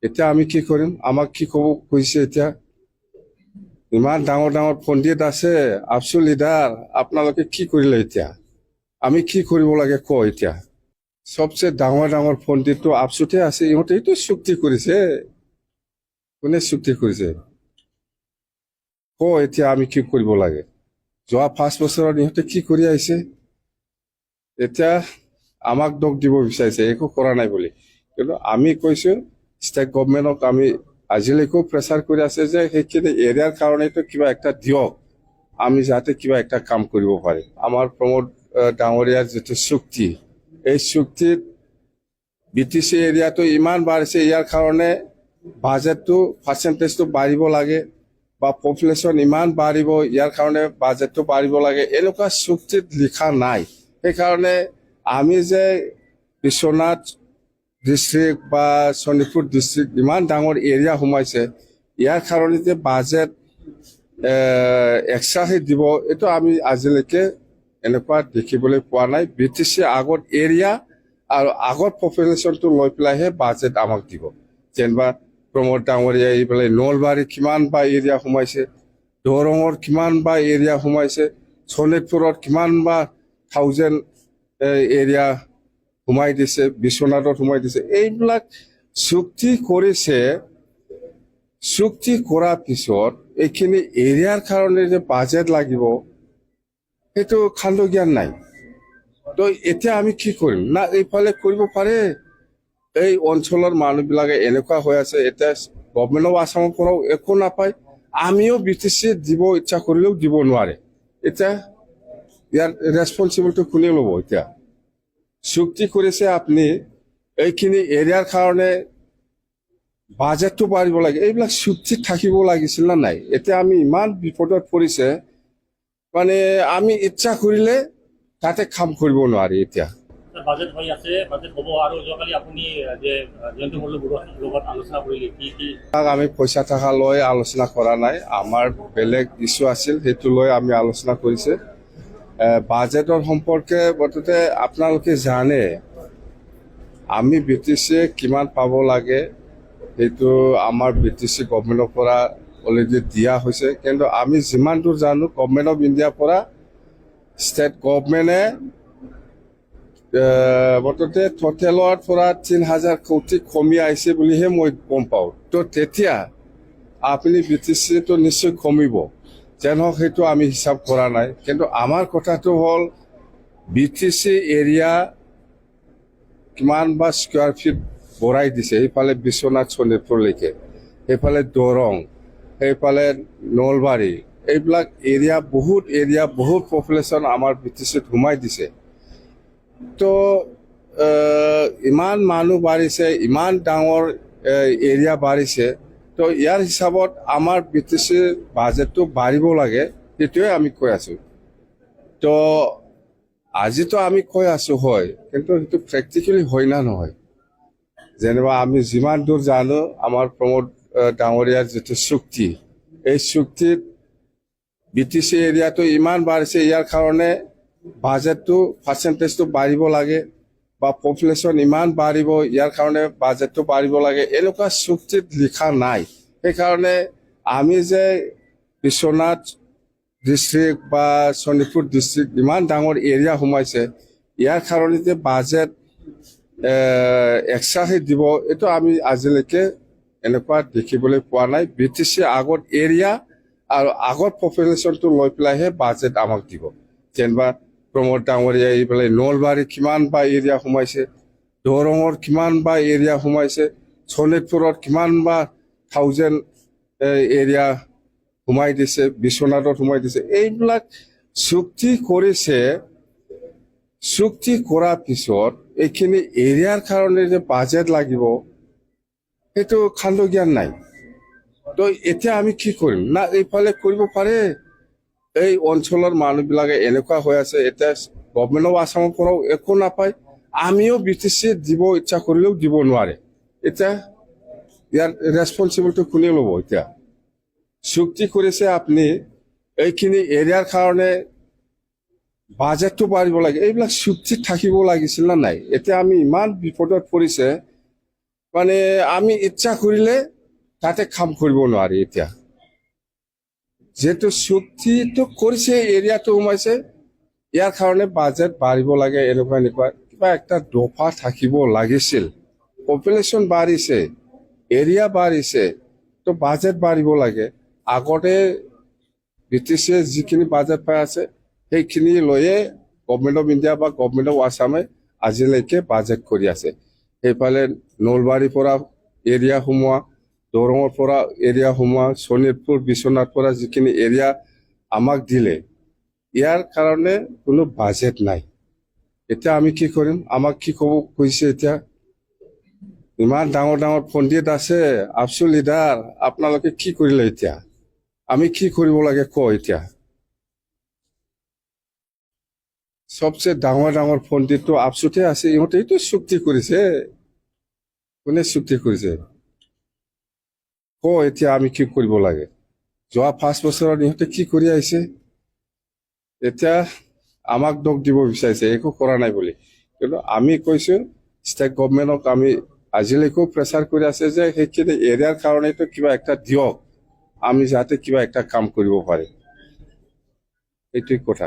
এতিয়া আমি কি কৰিম? আমাক কি ক'ব কৈছে এতিয়া? ইমান ডাঙৰ ডাঙৰ পণ্ডিত আছে, আপচু লিডাৰ, আপোনালোকে কি কৰিলে এতিয়া? আমি কি কৰিব লাগে ক এতিয়া? সবচে ডাঙৰ ডাঙৰ পণ্ডিতটো আপচুতে আছে, ইহঁতেইতো চুক্তি কৰিছে। কোনে চুক্তি কৰিছে? ক এতিয়া আমি কি কৰিব লাগে? যোৱা 5 বছৰত ইহঁতে কি কৰি আহিছে? এতিয়া আমাক দোষ দিব বিচাৰিছে একো কৰা নাই বুলি। কিন্তু আমি কৈছো ষ্টেট গভৰ্ণমেণ্টক আমি আজিলৈকেও প্ৰেছাৰ কৰি আছে যে সেইখিনি এৰিয়াৰ কাৰণেতো কিবা একটা দিয়ক, আমি যাতে কিবা একটা কাম কৰিব পাৰি। আমাৰ প্ৰমোদ ডাঙৰীয়াৰ যিটো চুক্তি, এই চুক্তিত বিটিচি এৰিয়াটো ইমান বাঢ়িছে, ইয়াৰ কাৰণে বাজেটটো পাৰ্চেণ্টেজটো বাঢ়িব লাগে, বা পপুলেশ্যন ইমান বাঢ়িব, ইয়াৰ কাৰণে বাজেটটো বাঢ়িব লাগে, এনেকুৱা চুক্তিত লিখা নাই। সেইকাৰণে আমি যে বিশ্বনাথ ডিষ্ট্ৰিক্ট বা শোণিতপুৰ ডিষ্ট্ৰিক্ট ইমান ডাঙৰ এৰিয়া সোমাইছে, ইয়াৰ কাৰণে যে বাজেট এক্সট্ৰাহে দিব, এইটো আমি আজিলৈকে এনেকুৱা দেখিবলৈ পোৱা নাই। বিটিচি আগত এৰিয়া আৰু আগত পপুলেশ্যনটো লৈ পেলাইহে বাজেট আমাক দিব। যেনিবা প্ৰমোদ ডাঙৰীয়া এইফালে নলবাৰী কিমান বা এৰিয়া সোমাইছে, দৰঙৰ কিমান বা এৰিয়া সোমাইছে, শোণিতপুৰত কিমান বা 1000 এৰিয়া সোমাই দিছে, বিশ্বনাথত সোমাই দিছে। এইবিলাক চুক্তি কৰিছে। চুক্তি কৰাৰ পিছত এইখিনি এৰিয়াৰ কাৰণে যে বাজেট লাগিব, সেইটো খাণ্ড জ্ঞান নাই। তো এতিয়া আমি কি কৰিম? না এইফালে কৰিব পাৰে। এই অঞ্চলৰ মানুহবিলাকে এনেকুৱা হৈ আছে, এতিয়া গভৰ্ণমেণ্ট অফ আছামৰ পৰাও একো নাপায়, আমিও বিটিচি দিব ইচ্ছা কৰিলেও দিব নোৱাৰে। এতিয়া ইয়াৰ ৰেছপনচিবলটো কোনে ল'ব? এতিয়া চুক্তি কৰিছে আপুনি, এইখিনি এৰিয়াৰ কাৰণে বাজেটটো বাঢ়িব লাগে, এইবিলাক চুক্তিত থাকিব লাগিছিল না নাই? এতিয়া আমি ইমান বিপদত পৰিছে, মানে আমি ইচ্ছা কৰিলে তাতে কাম কৰিব নোৱাৰি। এতিয়া বাজেট হৈ আছে, বাজেট হ'ব। আৰু যোৱাকালি আপুনি যে জয়ন্ত মল্লৰ লগত আলোচনা কৰিলে, কি আমি পইচা থকা লৈ আলোচনা কৰা নাই, আমাৰ বেলেগ ইছ্যু আছিল, সেইটো লৈ আমি আলোচনা কৰিছে। বাজেটৰ সম্পৰ্কে বৰ্ততে আপোনালোকে জানে, আমি বিটিচিয়ে কিমান পাব লাগে সেইটো আমাৰ বিটিচি গভৰ্ণমেণ্টৰ পৰা অলৰেডি দিয়া হৈছে। কিন্তু আমি যিমান দূৰ জানো, গভৰ্ণমেণ্ট অফ ইণ্ডিয়াৰ পৰা ষ্টেট গভৰ্ণমেণ্টে বৰ্ততে টোটেলৰ পৰা 3000 কোটি কমি আহিছে বুলিহে মই গম পাওঁ। তো তেতিয়া আপুনি বিটিচিটো নিশ্চয় কমিব, যেন হওক সেইটো আমি হিচাপ কৰা নাই। কিন্তু আমাৰ কথাটো হ'ল, বিটিচি এৰিয়া কিমান বা স্কোৱাৰ ফিট বঢ়াই দিছে, সেইফালে বিশ্বনাথ শোণিতপুৰলৈকে, সেইফালে দৰং, সেইফালে নলবাৰী, এইবিলাক এৰিয়া বহুত পপুলেশ্যন আমাৰ বিটিচিত সোমাই দিছে। তো ইমান মানুহ বাঢ়িছে, ইমান ডাঙৰ এৰিয়া বাঢ়িছে, তো ইয়াৰ হিচাপত আমাৰ বিটিচিৰ বাজেটটো বাঢ়িব লাগে, সেইটোৱে আমি কৈ আছোঁ। তো আজিতো আমি কৈ আছোঁ হয়, কিন্তু সেইটো প্ৰেক্টিকেলি হয় না নহয়? যেনিবা আমি যিমান দূৰ জানো, আমাৰ প্ৰমোদ ডাঙৰীয়াৰ যিটো চুক্তি, এই চুক্তিত বিটিচি এৰিয়াটো ইমান বাঢ়িছে, ইয়াৰ কাৰণে বাজেটটো পাৰ্চেণ্টেজটো বাঢ়িব লাগে, বা পপুলেশ্যন ইমান বাঢ়িব, ইয়াৰ কাৰণে বাজেটটো বাঢ়িব লাগে, এনেকুৱা চুক্তিত লিখা নাই। সেইকাৰণে আমি যে বিশ্বনাথ ডিষ্ট্ৰিক্ট বা শোণিতপুৰ ডিষ্ট্ৰিক্ট ইমান ডাঙৰ এৰিয়া সোমাইছে, ইয়াৰ কাৰণে যে বাজেট এক্সট্ৰাহে দিব, এইটো আমি আজিলৈকে এনেকুৱা দেখিবলৈ পোৱা নাই। বিটিচি আগত এৰিয়া আৰু আগত পপুলেশ্যনটো লৈ পেলাইহে বাজেট আমাক দিব। যেনিবা প্ৰমোদ ডাঙৰীয়া এইফালে নলবাৰী কিমান বা এৰিয়া সোমাইছে, দৰঙৰ কিমান বা এৰিয়া সোমাইছে, শোণিতপুৰত কিমান বা 1000 এৰিয়া সোমাই দিছে, বিশ্বনাথত সোমাই দিছে। এইবিলাক চুক্তি কৰিছে। চুক্তি কৰাৰ পিছত এইখিনি এৰিয়াৰ কাৰণে যে বাজেট লাগিব, সেইটো খাণ্ড জ্ঞান নাই। তো এতিয়া আমি কি কৰিম? না এইফালে কৰিব পাৰে। এই অঞ্চলৰ মানুহবিলাকে এনেকুৱা হৈ আছে, এতিয়া গভৰ্ণমেণ্ট অফ আছামৰ পৰাও একো নাপায়, আমিও বিটিচি দিব ইচ্ছা কৰিলেও দিব নোৱাৰে। এতিয়া ইয়াৰ ৰেছপনচিবলটো কোনে ল'ব? এতিয়া চুক্তি কৰিছে আপুনি, এইখিনি এৰিয়াৰ কাৰণে বাজেটটো বাঢ়িব লাগে, এইবিলাক চুক্তিত থাকিব লাগিছিল না নাই? এতিয়া আমি ইমান বিপদত পৰিছে, মানে আমি ইচ্ছা কৰিলে তাতে কাম কৰিব নোৱাৰি এতিয়া যিহেতু চুক্তিটো কৰিছে এৰিয়াটো সোমাইছে ইয়াৰ কাৰণে বাজেট বাঢ়িব লাগে এনেকুৱা এনেকুৱা কিবা একটা দফা থাকিব লাগিছিল পপুলেশ্যন বাঢ়িছে এৰিয়া বাঢ়িছে তো বাজেট বাঢ়িব লাগে আগতে BTCয়ে যিখিনি বাজেট পাই আছে সেইখিনি লৈয়ে গভৰ্ণমেণ্ট অফ ইণ্ডিয়া বা গভৰ্ণমেণ্ট অফ আছামে আজিলৈকে বাজেট কৰি আছে সেইফালে নলবাৰীৰ পৰা এৰিয়া সোমোৱা দৰঙৰ পৰা এৰিয়া সোমোৱা শোণিতপুৰ বিশ্বনাথৰ পৰা যিখিনি এৰিয়া আমাক দিলে ইয়াৰ কাৰণে কোনো বাজেট নাই এতিয়া আমি কি কৰিম আমাক কি ক'ব কৈছে এতিয়া ইমান ডাঙৰ ডাঙৰ পণ্ডিত আছে আপচু লিডাৰ আপোনালোকে কি কৰিলে এতিয়া আমি কি কৰিব লাগে ক এতিয়া সবচে ডাঙৰ ডাঙৰ পণ্ডিতটো আপচুতে আছে ইহঁতেইতো চুক্তি কৰিছে কোনে চুক্তি কৰিছে ক এতিয়া আমি কি কৰিব লাগে যোৱা 5 বছৰত ইহঁতে কি কৰি আহিছে এতিয়া আমাক দোষ দিব বিচাৰিছে একো কৰা নাই বুলি কিন্তু আমি কৈছো ষ্টেট গভৰ্ণমেণ্টক আমি আজিলৈকেও প্ৰেছাৰ কৰি আছে যে সেইখিনি এৰিয়াৰ কাৰণেতো কিবা একটা দিয়ক আমি যাতে কিবা একটা কাম কৰিব পাৰে এইটোৱে কথা